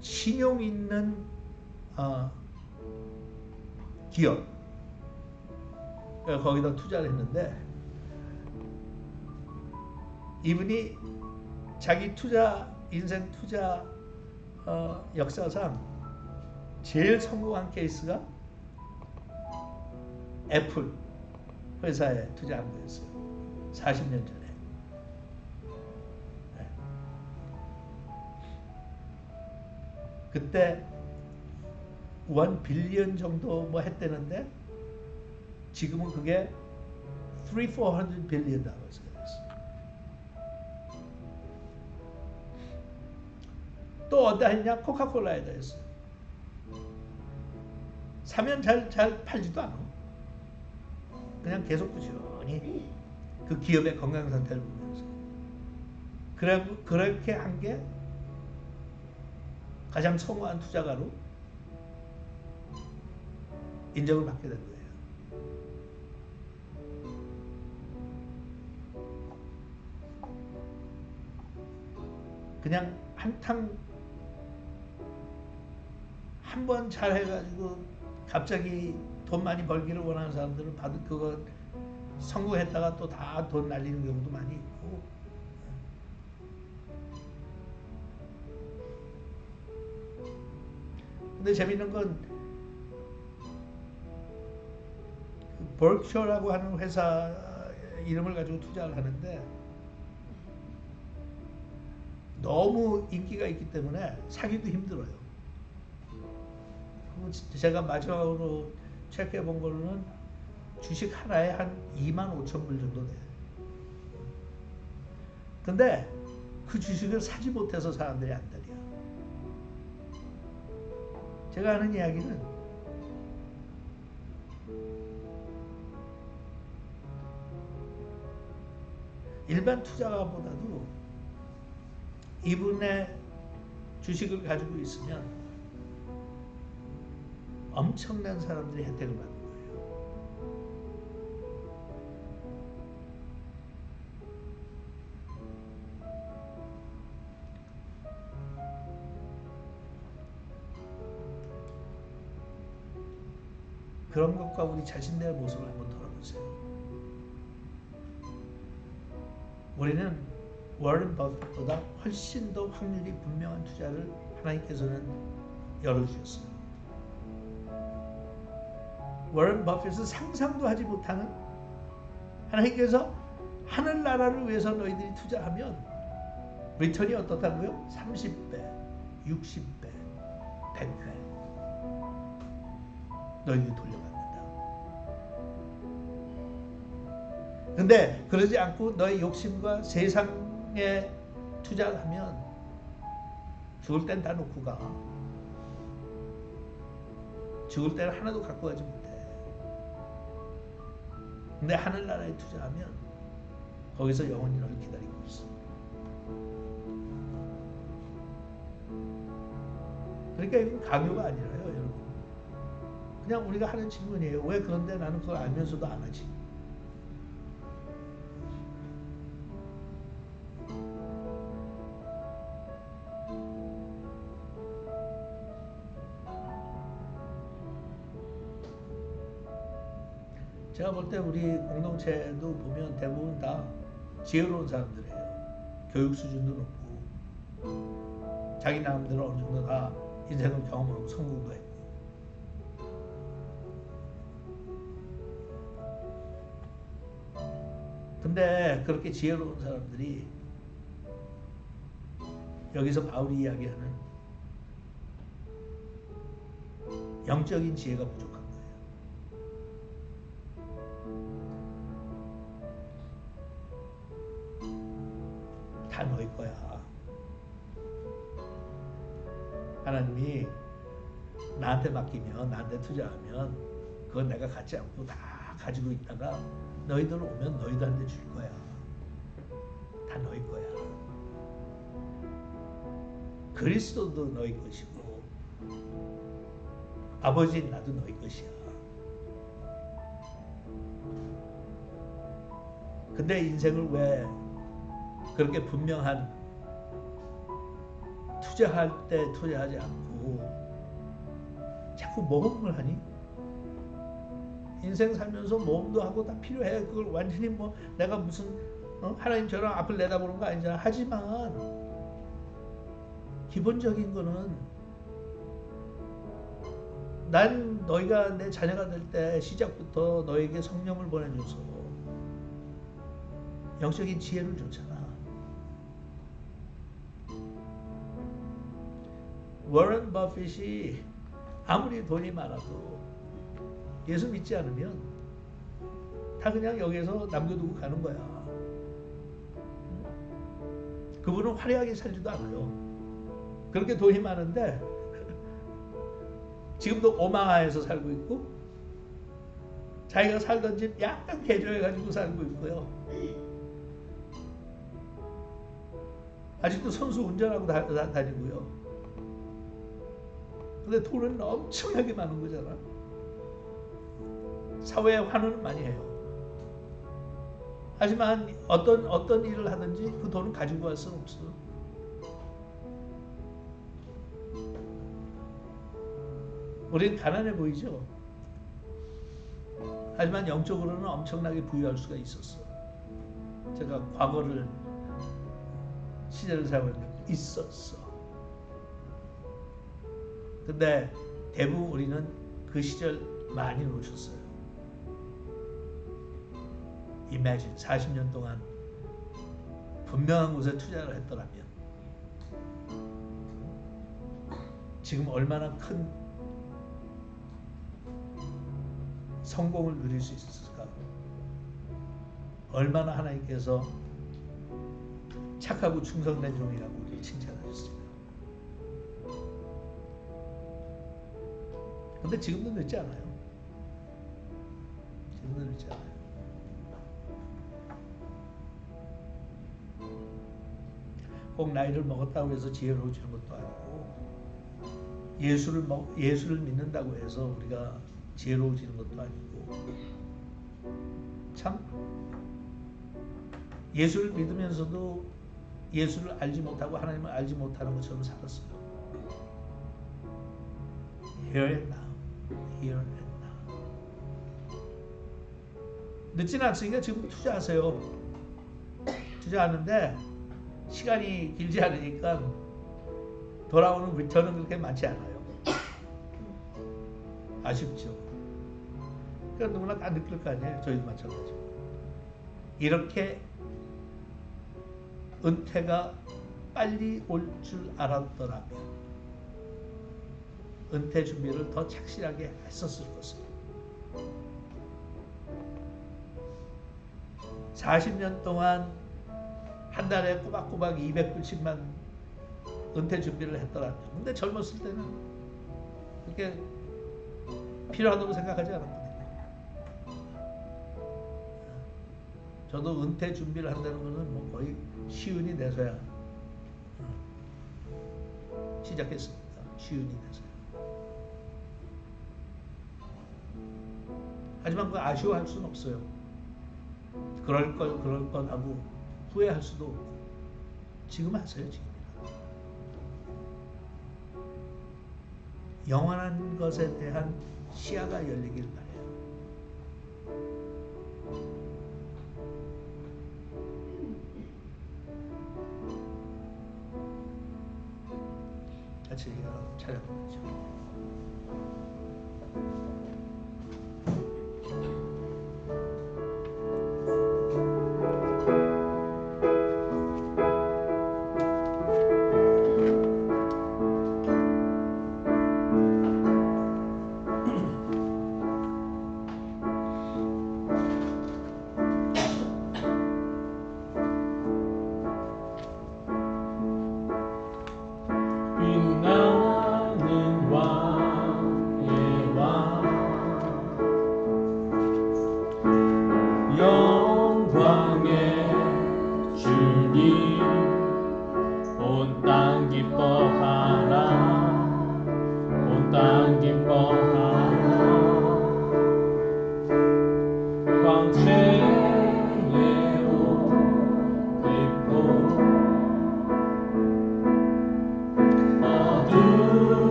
신용 있는 기업, 거기다 투자를 했는데, 이분이 자기 인생 투자 역사상 제일 성공한 케이스가 애플 회사에 투자한 거였어요. 40년 전에. 네. 그때 1 빌리언 정도 뭐 했대는데, 지금은 그게 300-400 빌리언 달러가 됐어요. 또 어디다 했냐? 코카콜라에다 했어요. 사면 잘 팔지도 않아. 그냥 계속 꾸준히 그 기업의 건강 상태를 보면서. 그렇게 한 게 가장 성공한 투자가로 인정을 받게 된 거예요. 그냥 한탕 한 번 잘 해가지고 갑자기 돈 많이 벌기를 원하는 사람들은 그거 성공했다가 또 다 돈 날리는 경우도 많이 있고. 근데 재밌는 건 버크셔라고 하는 회사 이름을 가지고 투자를 하는데, 너무 인기가 있기 때문에 사기도 힘들어요. 제가 마지막으로 체크해 본 걸로는 주식 하나에 한 25,000불 정도 돼요. 근데 그 주식을 사지 못해서 사람들이 안달이야. 제가 하는 이야기는 일반 투자가보다도 이분의 주식을 가지고 있으면 엄청난 사람들이 혜택을 받는 거예요. 그런 것과 우리 자신의 모습을 한번 돌아보세요. 우리는 워런 버핏보다 훨씬 더 확률이 분명한 투자를 하나님께서는 열어주셨어요. 워런 버핏은 상상도 하지 못하는, 하나님께서 하늘나라를 위해서 너희들이 투자하면 리턴이 어떻다고요? 30배, 60배, 100배. 너에게 돌려받는다. 근데 그러지 않고 너의 욕심과 세상에 투자를 하면 죽을 땐 다 놓고 가. 죽을 때는 하나도 갖고 가지 못해. 근데 하늘나라에 투자하면 거기서 영원히 너를 기다리고 있어. 그러니까 이건 강요가 아니라요, 여러분. 그냥 우리가 하는 질문이에요. 왜 그런데 나는 그걸 알면서도 안 하지? 제가 볼 때 우리 공동체도 보면 대부분 다 지혜로운 사람들이에요. 교육 수준도 높고 자기 나름대로 어느 정도 다 인생을 경험하고 성공도 했고. 근데 그렇게 지혜로운 사람들이 여기서 바울이 이야기하는 영적인 지혜가 부족한 거예요. 다 너희 거야. 하나님이 나한테 맡기면, 나한테 투자하면 그건 내가 갖지 않고 다 가지고 있다가 너희들 오면 너희들한테 줄 거야. 다 너희 거야. 그리스도도 너희 것이고 아버지인 나도 너희 것이야. 근데 인생을 왜 그렇게 분명한 투자할 때 투자하지 않고 자꾸 모험을 하니? 인생 살면서 모험도 하고 다 필요해. 그걸 완전히 뭐 내가 무슨 하나님 저랑 앞을 내다보는 거 아니잖아. 하지만 기본적인 거는 난 너희가 내 자녀가 될 때 시작부터 너에게 성령을 보내줘서 영적인 지혜를 줬잖아. 워런 버핏이 아무리 돈이 많아도 예수 믿지 않으면 다 그냥 여기서 남겨두고 가는 거야. 그분은 화려하게 살지도 않아요. 그렇게 돈이 많은데 지금도 오마하에서 살고 있고 자기가 살던 집 약간 개조해가지고 살고 있고요. 아직도 선수 운전하고 다니고요. 근데 돈은 엄청나게 많은 거잖아. 사회에 환호는 많이 해요. 하지만 어떤 일을 하든지 그 돈을 가지고 갈 수는 없어. 우리는 가난해 보이죠. 하지만 영적으로는 엄청나게 부유할 수가 있었어. 제가 과거를 시대를 살아보니까 있었어. 근데 대부분 우리는 그 시절 많이 놓쳤어요. Imagine 40년 동안 분명한 곳에 투자를 했더라면 지금 얼마나 큰 성공을 누릴 수 있었을까? 얼마나 하나님께서 착하고 충성된 종이라고 우리를 칭찬하셨습니다. 근데 지금도 늦지 않아요. 지금도 늦지 않아요. 꼭 나이를 먹었다고 해서 지혜로워지는 것도 아니고 예수를 믿는다고 해서 우리가 지혜로워지는 것도 아니고 참 예수를 믿으면서도 예수를 알지 못하고 하나님을 알지 못하는 것처럼 살았어요. Here and now. Here and now. 늦지는 않으니까 지금 투자하세요. 투자하는데 시간이 길지 않으니까 돌아오는 리턴은 그렇게 많지 않아요. 아쉽죠. 그러니까 누구나 다 느낄 거 아니에요. 저희도 마찬가지고. 이렇게 은퇴가 빨리 올 줄 알았더라면 은퇴 준비를 더 착실하게 했었을 것입니다. 40년 동안 한 달에 꼬박꼬박 200불씩만 은퇴 준비를 했더라면, 근데 젊었을 때는 그렇게 필요하다고 생각하지 않았거든요. 저도 은퇴 준비를 한다는 것은 뭐 거의 시운이 돼서야 시작했습니다. 시운이 돼서야. 하지만 그 아쉬워할 수는 없어요. 그럴 것 하고 후회할 수도 없고, 지금 하세요. 지금 영원한 것에 대한 시야가 열리길 바래요. 같이 찬양하죠.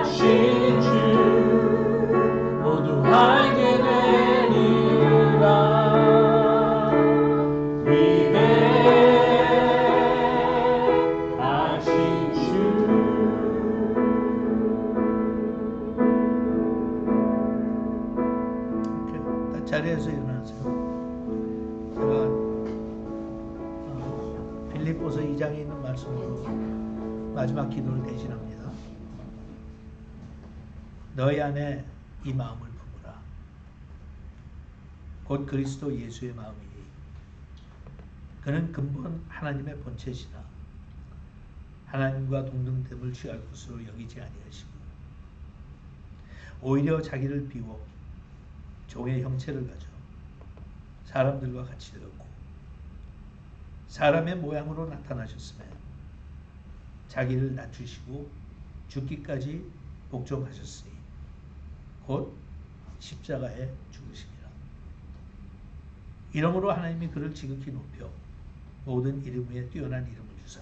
하신 주 모두 알게 되리라. 위대하신 주. 이렇게 딱 자리에서 일어나세요. 제가 빌립보서 2장에 있는 말씀으로 마지막 기도를 대신합니다. 너희 안에 이 마음을 품으라. 곧 그리스도 예수의 마음이니 그는 근본 하나님의 본체시나 하나님과 동등됨을 취할 것으로 여기지 아니하시고 오히려 자기를 비워 종의 형체를 가져 사람들과 같이 되었고 사람의 모양으로 나타나셨으며 자기를 낮추시고 죽기까지 복종하셨으니 곧 십자가에 죽으시니라. 이러므로 하나님이 그를 지극히 높여 모든 이름 위에 뛰어난 이름을 주사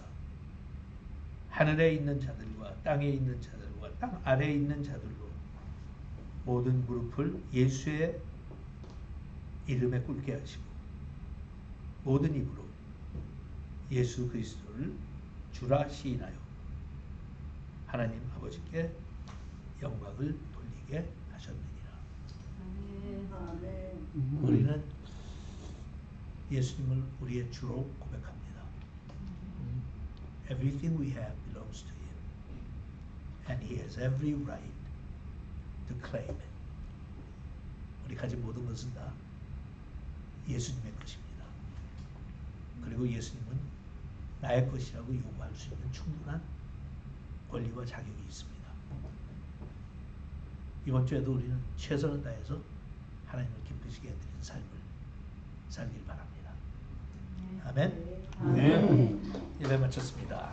하늘에 있는 자들과 땅에 있는 자들과 땅 아래에 있는 자들로 모든 무릎을 예수의 이름에 꿇게 하시고 모든 입으로 예수 그리스도를 주라 시인하여 하나님 아버지께 영광을 돌리게 하셨느니라. 우리는 예수님을 우리의 주로 고백합니다. Everything we have belongs to Him, and He has every right to claim it. 우리 가진 모든 것은 다 예수님의 것입니다. 그리고 예수님은 나의 것이라고 요구할 수 있는 충분한 권리와 자격이 있습니다. 이번 주에도 우리는 최선을 다해서 하나님을 기쁘시게 해드리는 삶을 살길 바랍니다. 아멘. 네. 예배 마쳤습니다.